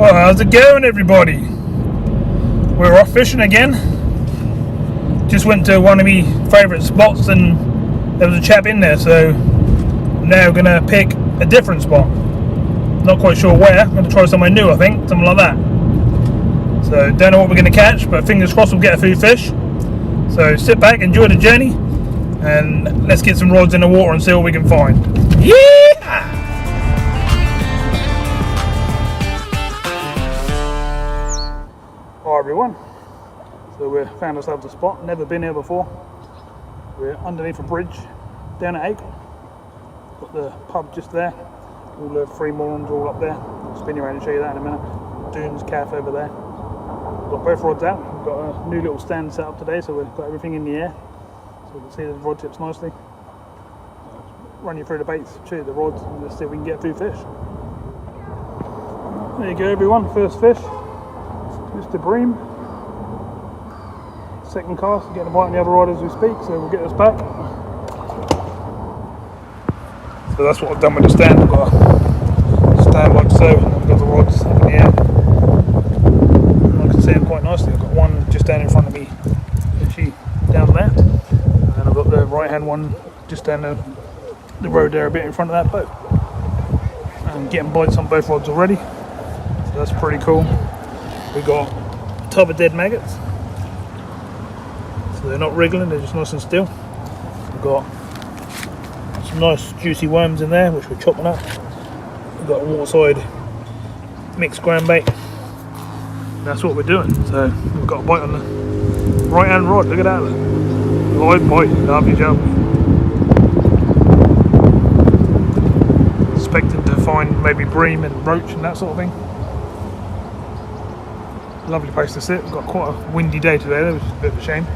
Well, how's it going, everybody? We're off fishing again. Just went to one of my favourite spots and there was a chap in there, so I'm now going to pick a different spot. Not quite sure where. I'm going to try somewhere new, I think, something like that. So don't know what we're going to catch, but fingers crossed we'll get a few fish. So sit back, enjoy the journey, and let's get some rods in the water and see what we can find. Yeah! Hi everyone, so we found ourselves a spot, never been here before. We're underneath a bridge down at Acle. Got the pub just there, all the free morons all up there. I'll spin you around and show you that in a minute. Dunes Cafe over there. Got both rods out, we've got a new little stand set up today, so we've got everything in the air. So we can see the rod tips nicely. Run you through the baits, show you the rods, and let's see if we can get a few fish. There you go everyone, first fish. Mr. Bream. Second cast, getting a bite on the other rod as we speak, so we'll get this back. So that's what I've done with the stand. I've got a stand like so, and I've got the rods up in the air. And I can see them quite nicely. I've got one just down in front of me, literally down there. And then I've got the right hand one just down the road there a bit in front of that boat. And getting bites on both rods already. So that's pretty cool. We've got a tub of dead maggots, so they're not wriggling, they're just nice and still. We've got some nice juicy worms in there which we're chopping up. We've got a waterside mixed ground bait. That's what we're doing. So we've got a bite on the right hand rod, look at that, live bite, lovely job. Expecting to find maybe bream and roach and that sort of thing. Lovely place to sit. We've got quite a windy day today, which is a bit of a shame.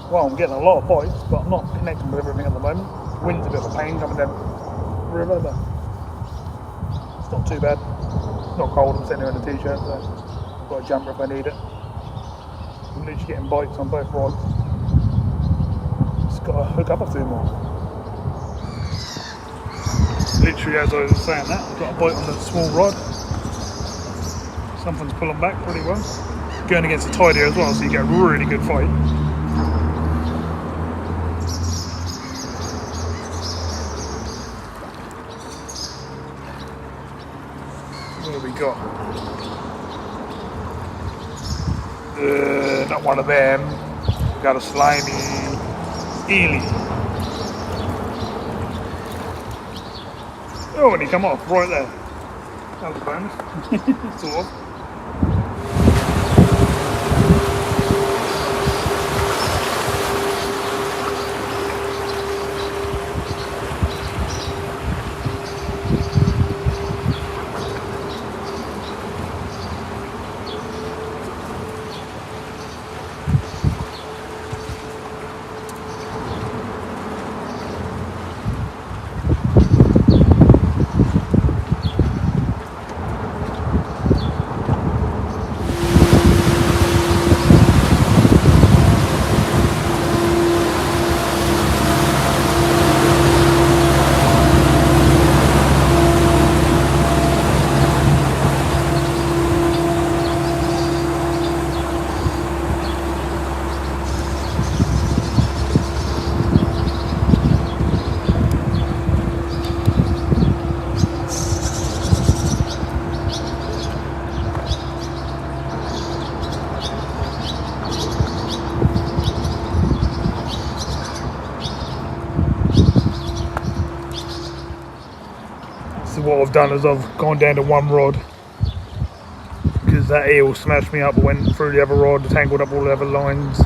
Well, I'm getting a lot of bites, but I'm not connecting with everything at the moment. Wind's a bit of a pain coming down the river, but it's not too bad. It's not cold, I'm sitting here in a t-shirt, so I've got a jumper if I need it. I'm literally getting bites on both rods. Just got to hook up a few more. Literally as I was saying that, I've got a bite on the small rod. Something's pulling back pretty well. Going against the tide here as well, so you get a really good fight. What have we got? Not one of them. We got a slimy eel. Oh, and he come off right there. That was a bonus. Sort of. What I've done is I've gone down to one rod because that eel smashed me up, went through the other rod, tangled up all the other lines,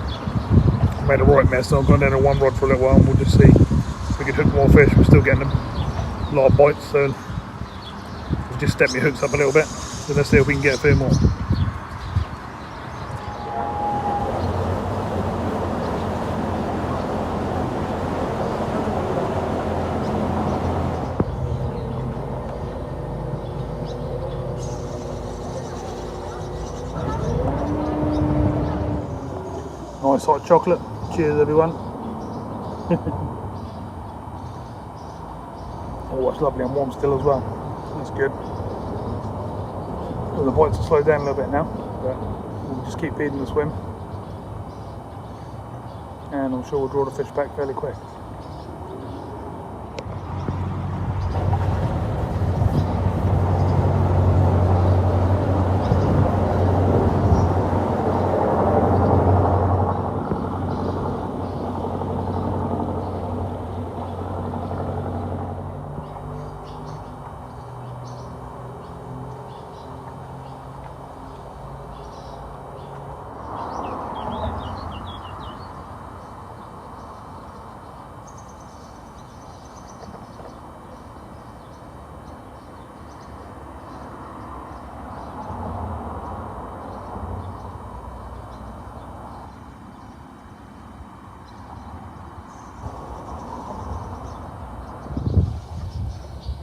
made a right mess, so I've gone down to one rod for a little while and we'll just see if we can hook more fish. We're still getting a lot of bites, so I've just stepped my hooks up a little bit, so let's see if we can get a few more. Nice hot chocolate. Cheers, everyone. Oh, it's lovely and warm still as well. That's good. Well, the bites have slowed down a little bit now, but we'll just keep feeding the swim, and I'm sure we'll draw the fish back fairly quick.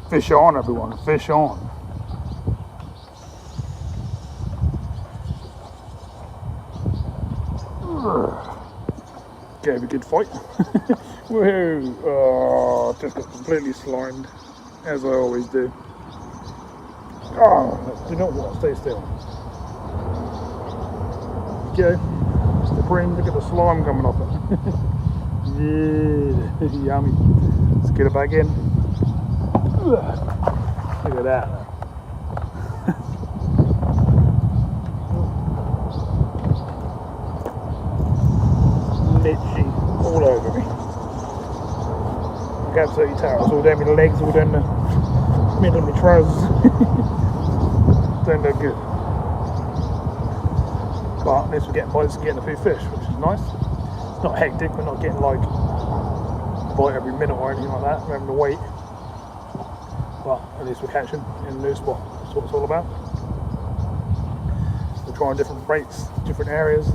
Fish on, everyone, fish on. Gave a good fight. Woohoo! Oh, just got completely slimed, as I always do. Oh, do not want to stay still. Okay, Mr. Bream, look at the slime coming off it. Yeah, yummy. Let's get it back in. Look at that. Litchy all over me. Like absolutely terrible. All down my legs, all down the middle of my trousers. Don't look good. But at least we're getting bites and getting a few fish, which is nice. It's not hectic, we're not getting like a bite every minute or anything like that. We're having to wait. But at least we're catching in a new spot. That's what it's all about. We're trying different baits, different areas.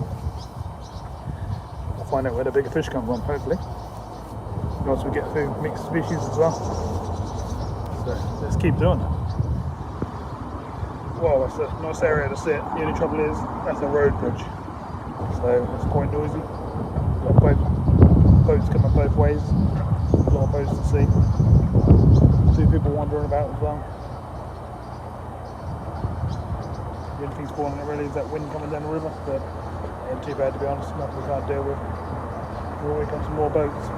We'll find out where the bigger fish come from, hopefully. And also we get a few mixed species as well. So let's keep doing it. Well, that's a nice area to sit. The only trouble is that's a road bridge. So it's quite noisy. We've got boats coming both ways. A lot of boats to see. Two people wandering about as well. The only thing spoiling it really is that wind coming down the river, but it ain't too bad to be honest, nothing we can't deal with. Here comes some more boats.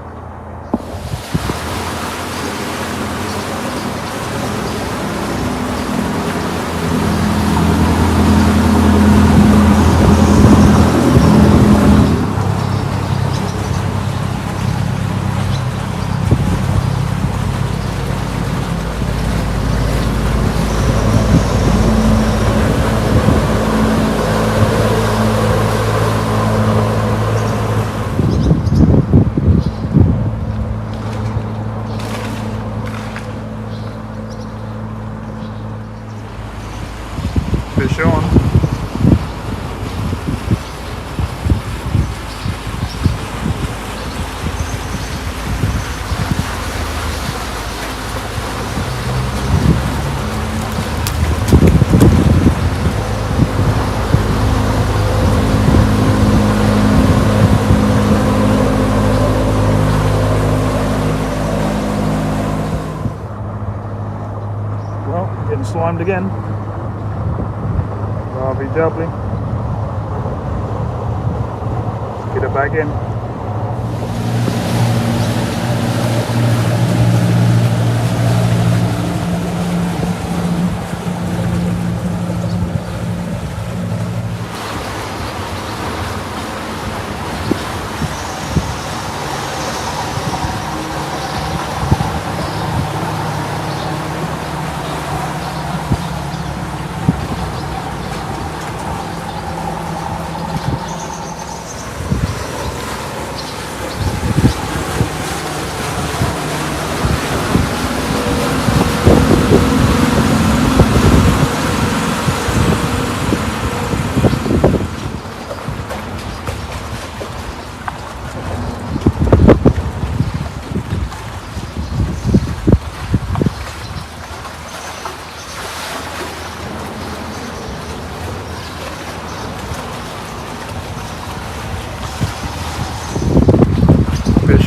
Fish on. Well, getting slimed again. Lovely jubbly. Get it back in.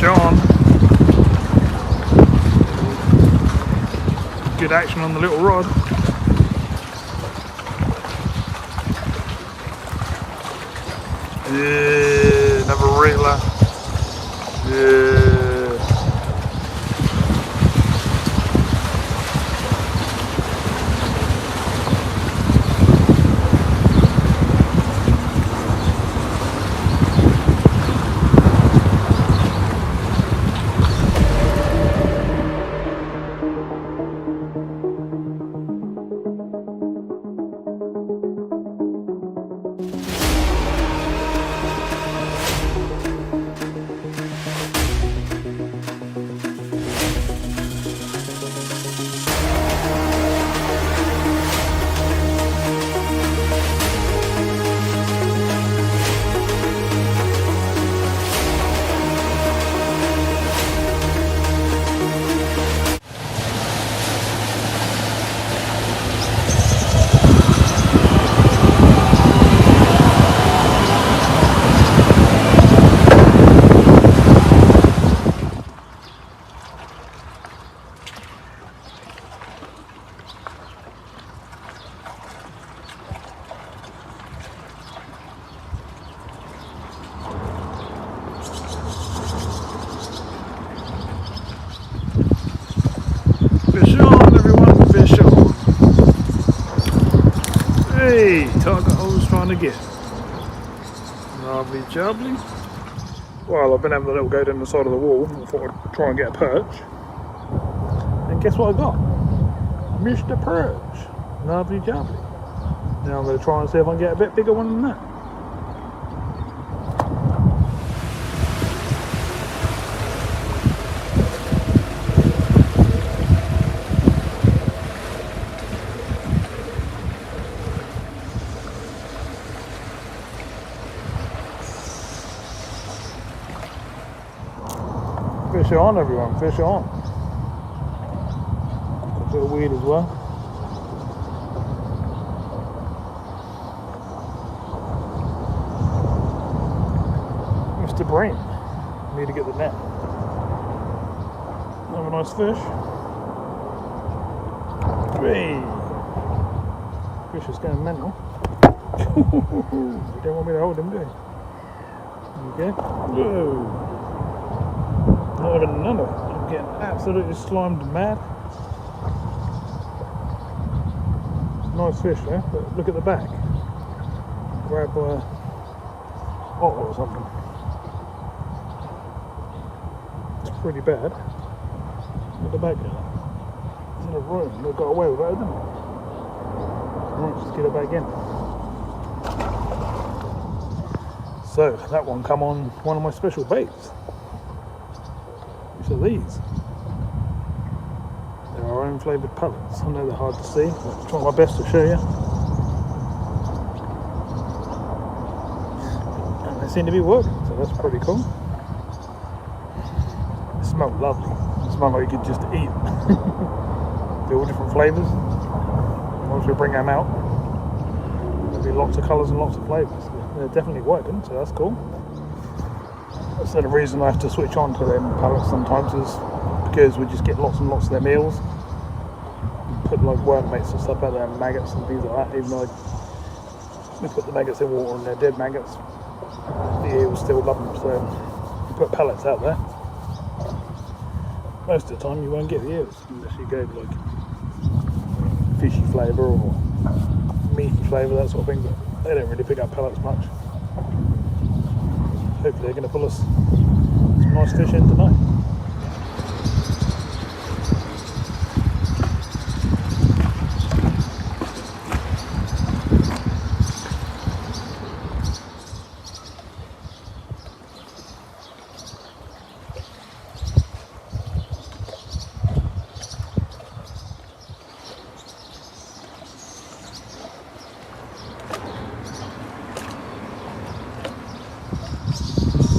on. Good action on the little rod. Yeah, another reeler. Yeah. Fish on, everyone, fish on. Hey, target I was trying to get. Lovely jubbly. Well, I've been having a little go down the side of the wall. I thought I'd try and get a perch. And guess what I got? Mr. Perch. Lovely jubbly. Now I'm going to try and see if I can get a bit bigger one than that. Fish on, everyone, fish on. A bit of weed as well. Mr. Brain. Need to get the net. Have a nice fish. Hey. Fish is going mental. You don't want me to hold him, do you? Okay. Whoa. Not even another. I'm getting absolutely slimed mad. Nice fish there, but look at the back. Grabbed by a otter or something. It's pretty bad. Look at the back there. It's in a room. They got away with it, didn't they? Right, just get it back in. So that one come on one of my special baits. Which are these? They're our own flavoured pellets. I know they're hard to see, but I'll try my best to show you. And they seem to be working, so that's pretty cool. They smell lovely. They smell like you could just eat. They're all different flavours. Once we bring them out, there'll be lots of colours and lots of flavours. They're definitely working, so that's cool. So the reason I have to switch on to them pellets sometimes is because we just get lots and lots of their meals. Put like wormmates and stuff out there, and maggots and things like that. Even though we put the maggots in water and they're dead maggots, the eels still love them. So you put pellets out there. Most of the time you won't get the eels unless you go like fishy flavour or meaty flavour, that sort of thing. But they don't really pick up pellets much. Hopefully they're going to pull us some nice fish in tonight.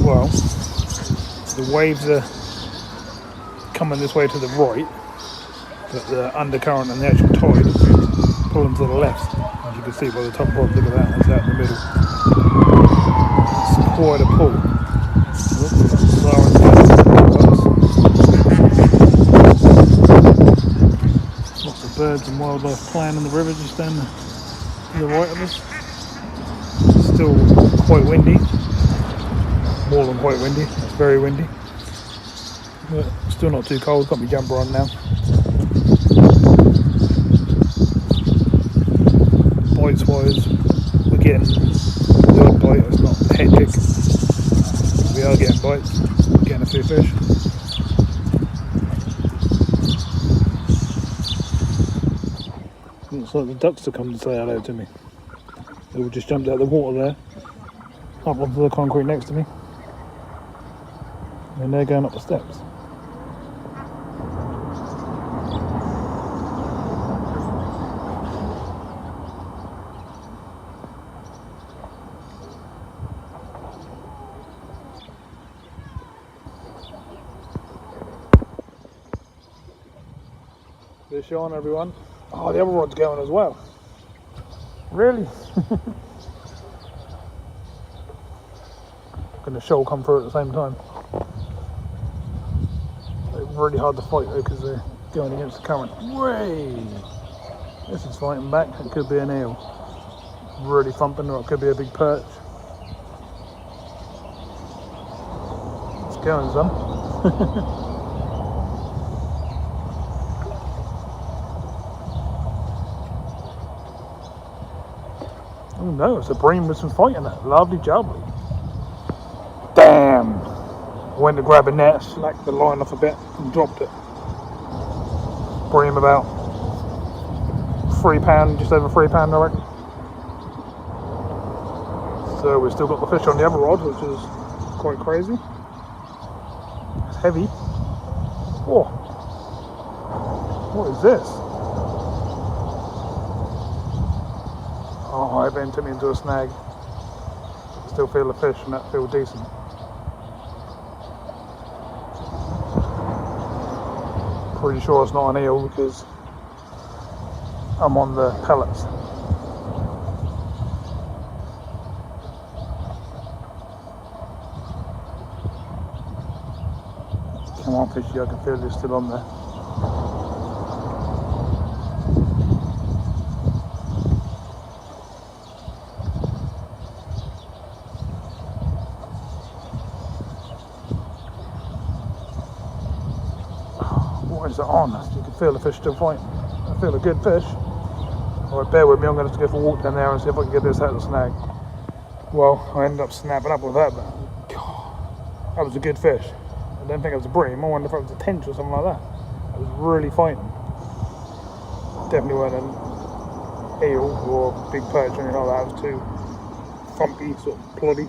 Well, the waves are coming this way to the right, but the undercurrent and the actual tide is pulling to the left. As you can see by the top rod, look at that, that's out in the middle. It's quite a pull. birds and wildlife playing in the river just down to the right of us. Still quite windy, more than quite windy, it's very windy, but still not too cold. Got my jumper on now. Bites wise, we're getting the odd bite, it's not hectic, we are getting bites, we're getting a few fish. Looks like the ducks have come to say hello to me. They all just jumped out of the water there, up onto the concrete next to me, and they're going up the steps. Fish on, everyone. Oh, the other rod's going as well. Really? And the shoal come through at the same time. They're really hard to fight though because they're going against the current. Way! This is fighting back. It could be an eel. Really thumping, or it could be a big perch. It's going, son. Oh no, it's a bream with some fight in it. Lovely jubbly. Damn! I went to grab a net, slacked the line off a bit and dropped it. Bream about £3, just over £3 I reckon. So we've still got the fish on the other rod, which is quite crazy. It's heavy. Oh! What is this? Oh, I bent him into a snag. Still feel the fish and that feel decent. Pretty sure it's not an eel because I'm on the pellets. Come on, fishy, I can feel you're still on there. What is it on? You can feel the fish still fighting. I feel a good fish. Alright, bear with me, I'm going to have to go for a walk down there and see if I can get this out of the snag. Well, I ended up snapping up with that, but God, that was a good fish. I don't think it was a bream. I wonder if it was a tench or something like that. It was really fighting. Definitely wasn't an eel or big perch or anything like that. It was too thumpy, sort of ploddy.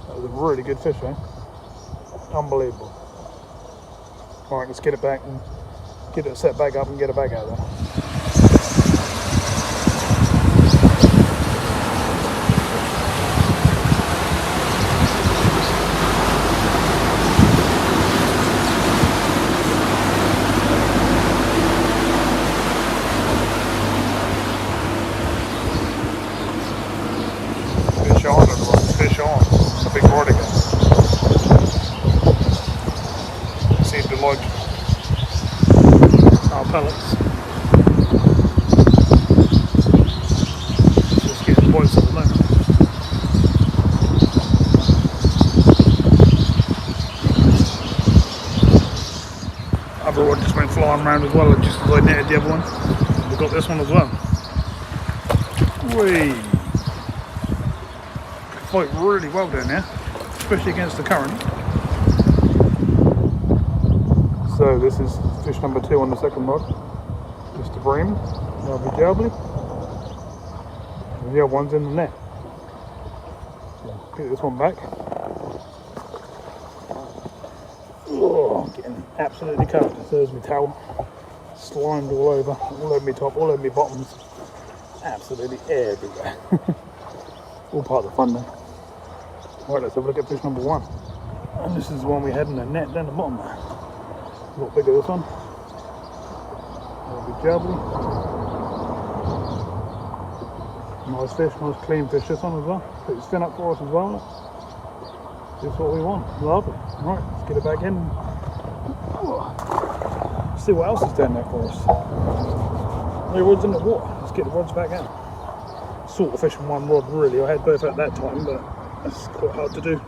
That was a really good fish, eh? Unbelievable. Alright, let's get it back and get it set back up and get it back out there. Fish on, everyone. Fish on. A big rod again. Seem to like our pellets. Just getting bites at the moment. Other one just went flying around as well, just as I netted the other one. We've got this one as well. Whee! Fight really well down there, especially against the current. So this is fish number 2 on the second rod. Mr. Bream, lovely jubbly. And the other one's in the net. So get this one back. Oh, getting absolutely covered. There's my towel. Slimed all over my top, all over my bottoms. Absolutely everywhere. All part of the fun though. Right, let's have a look at fish number 1. And this is the one we had in the net down the bottom there. A lot bigger this one. Lovely jubbly. Nice fish, nice clean fish this one as well. Put his fin up for us as well. That's what we want. Lovely. Right, let's get it back in. See what else is down there for us. The rod's in the water. Let's get the rods back out. Sort of fishing one rod really. I had both at that time, but that's quite hard to do.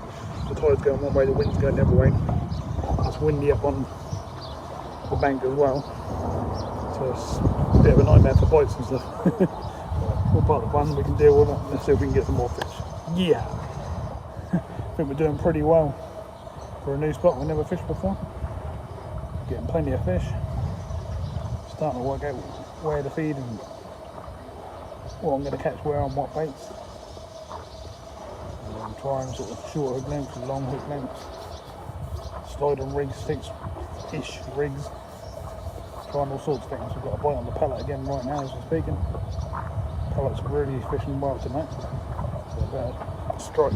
The tide's going one way, the wind's going the other way. It's windy up on the bank as well, so it's a bit of a nightmare for bites and stuff. All part of the fun, we can deal with it. Let's see if we can get some more fish. Yeah! I think we're doing pretty well for a new spot we never fished before. Getting plenty of fish. Starting to work out where to feed and what I'm going to catch where on what baits. And I'm trying sort of short hook lengths and long hook lengths. Sliding rigs, fixed-ish rigs. Trying all sorts of things. We've got a bite on the pellet again right now as we're speaking. Pellet's really fishing well tonight. So about a strike.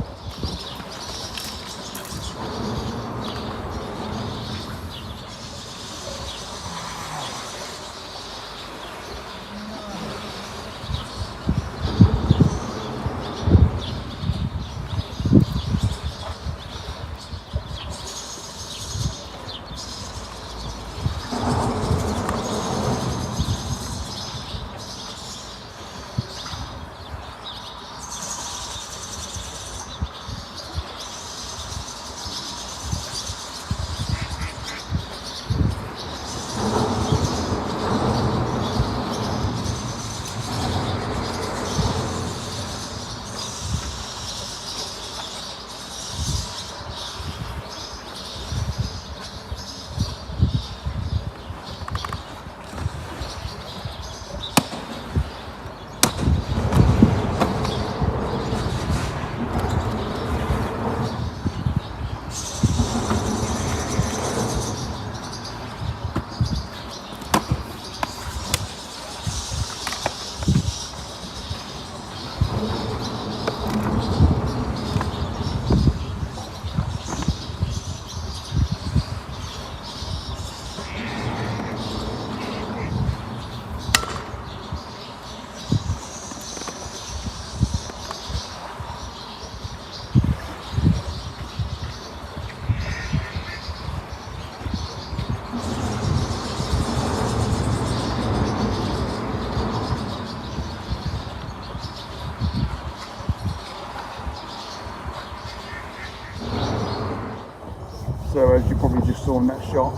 So as you probably just saw in that shot,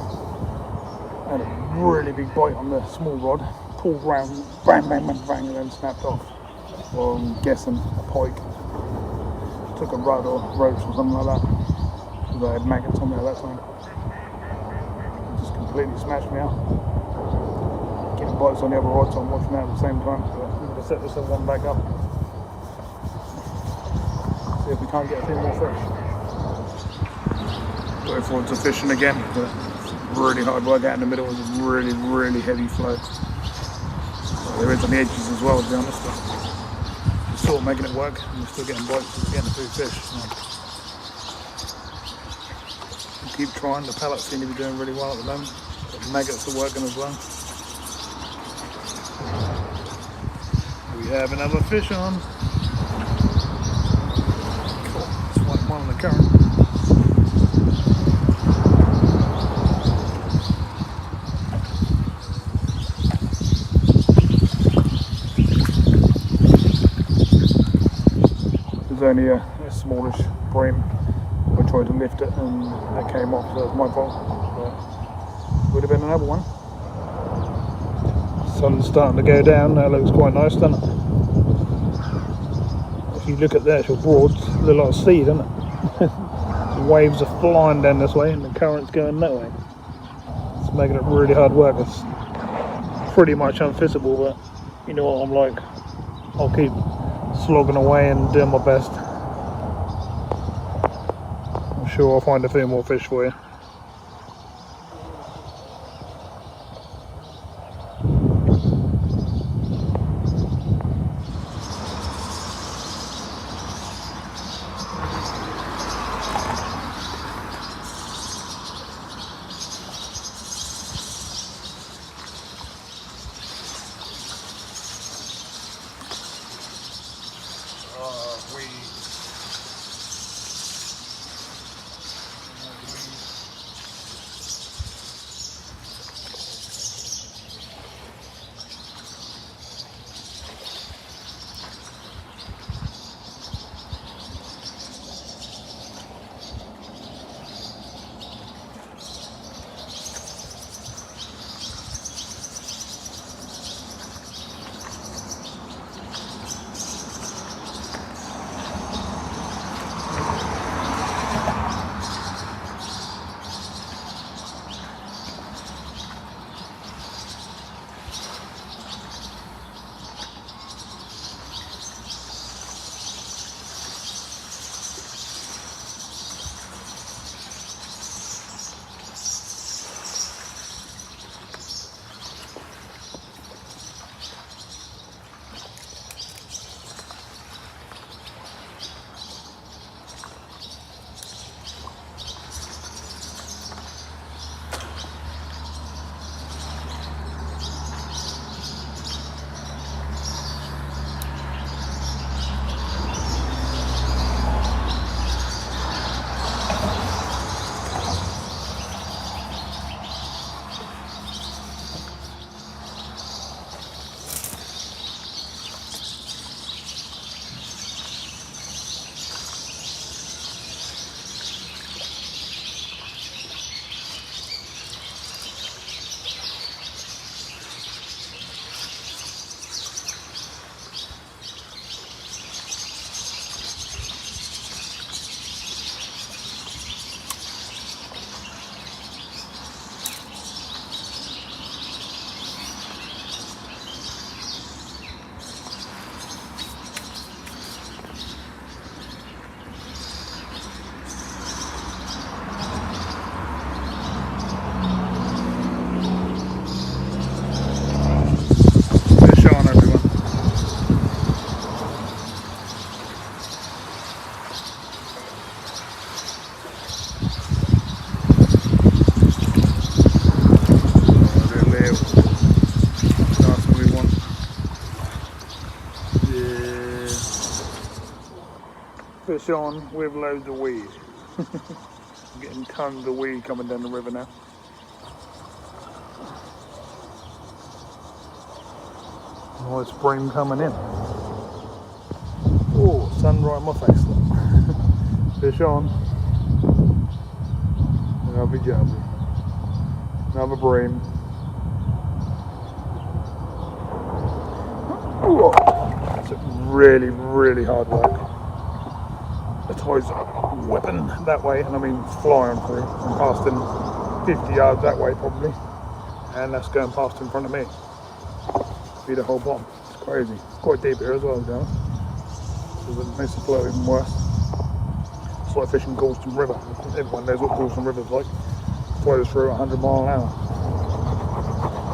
I had a really big bite on the small rod, pulled round, bang, bang, bang, bang, and then snapped off. Well, I'm guessing a pike. Took a rod or roach or something like that, because I had maggots on me at that time. It just completely smashed me out. Getting bites on the other rod, so I'm watching that at the same time. So I'm going to set this one back up. See if we can't get a few more fish. Go forward to fishing again, but really hard work out in the middle. It was a really, really heavy flow. Well, there is on the edges as well, to be honest, but we're sort of making it work, and we're still getting bites, we're getting a few fish. So we'll keep trying. The pellets seem to be doing really well at the moment. The maggots are working as well. We have another fish on. Cool. Just one on the current. Only a smallish bream. I tried to lift it and that came off, so it's my fault. But would have been another one. Sun's starting to go down. That looks quite nice, doesn't it? If you look at the actual Broads, they look like a sea, doesn't it? The waves are flying down this way and the current's going that way. It's making it really hard work. It's pretty much unfishable, but you know what I'm like. I'll keep slogging away and doing my best. I'm sure I'll find a few more fish for you. on with loads of weed. Getting tons of weed coming down the river now. Nice bream coming in. Oh, sun right in my face. Fish on. Lovely jubbly. Another bream. Ooh. It's really, really hard work. The tide's whipping that way, and I mean flying through. I'm casting 50 yards that way probably, and that's going past in front of me. See the whole bottom. It's crazy. It's quite deep here as well, guys. So it makes the flow even worse. It's like fishing Coarse River. Everyone knows what Coarse River's like. It flows through 100 miles an hour.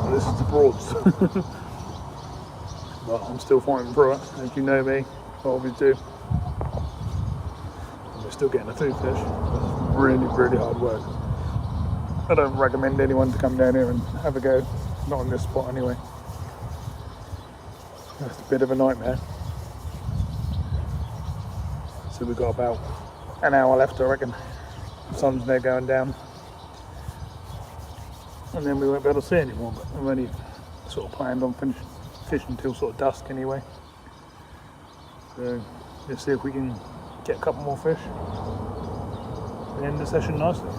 But this is the Broads. But I'm still fighting through it, as you know me, I always do. And we're still getting a food fish. It's really, really hard work. I don't recommend anyone to come down here and have a go. Not on this spot anyway. It's a bit of a nightmare. So we've got about an hour left, I reckon. The sun's now going down. And then we won't be able to see anymore, but I've only sort of planned on fishing until sort of dusk anyway. So let's see if we can get a couple more fish and end the session nicely.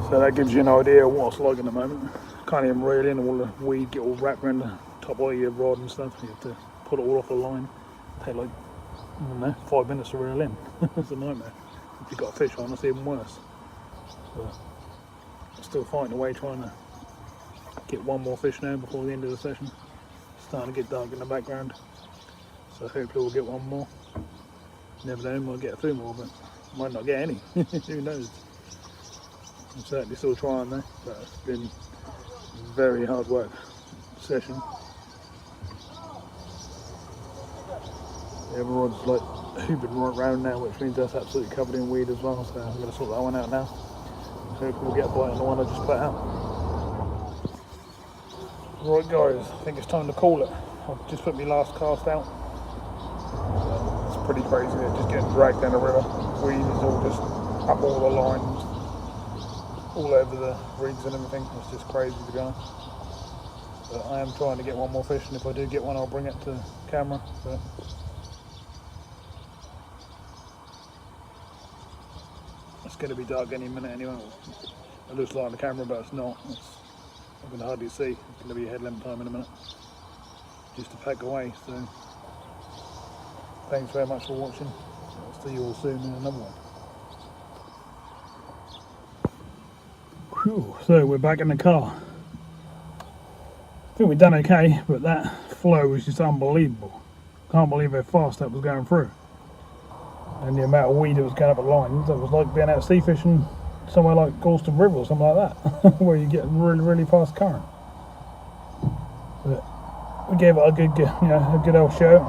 So that gives you an idea of what it's like at the moment. Can't even reel in, all the weed get all wrapped around the top of your rod and stuff. You have to pull it all off the line. Take like, I don't know, 5 minutes to reel in. It's a nightmare. If you've got a fish on, it's even worse. But I'm still fighting away trying to get one more fish now before the end of the session. It's starting to get dark in the background. So hopefully we'll get one more. Never know, might get a few more, but might not get any. Who knows? I'm certainly still trying though, but it's been very hard work session. The other rod's like hooping right round now, which means that's absolutely covered in weed as well, so I'm going to sort that one out now. Hopefully we'll get a bite on the one I just put out. Right guys, I think it's time to call it. I've just put my last cast out. It's pretty crazy, they're just getting dragged down the river. Weed is all just up all the lines, all over the rigs and everything. It's just crazy to be honest. But I am trying to get one more fish, and if I do get one I'll bring it to camera. But it's going to be dark any minute anyway. It looks like on the camera but it's not. I can hardly see. It's going to be headlamp time in a minute. Just to pack away. So thanks very much for watching. I'll see you all soon in another one. Whew, so we're back in the car. I think we've done okay, but that flow was just unbelievable. Can't believe how fast that was going through. And the amount of weed that was going up the lines, it was like being out sea fishing somewhere like Coarse River or something like that, where you get really, really fast current. But we gave it a good, a good old show.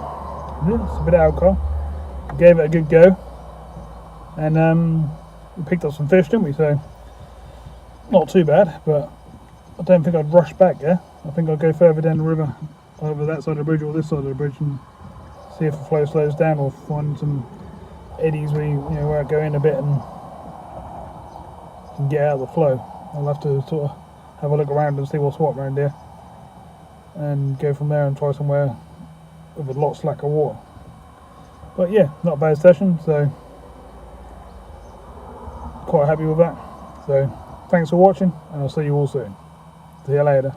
It's a bit of alcohol. We gave it a good go, and we picked up some fish, didn't we? So not too bad, but I don't think I'd rush back. Yeah, I think I'll go further down the river, over that side of the bridge or this side of the bridge, and see if the flow slows down, or find some eddies where I go in a bit and get out of the flow. I'll have to sort of have a look around and see what's what around here, and go from there and try somewhere with a lot slacker water. But yeah, not a bad session, so quite happy with that. So thanks for watching, and I'll see you all soon. See you later.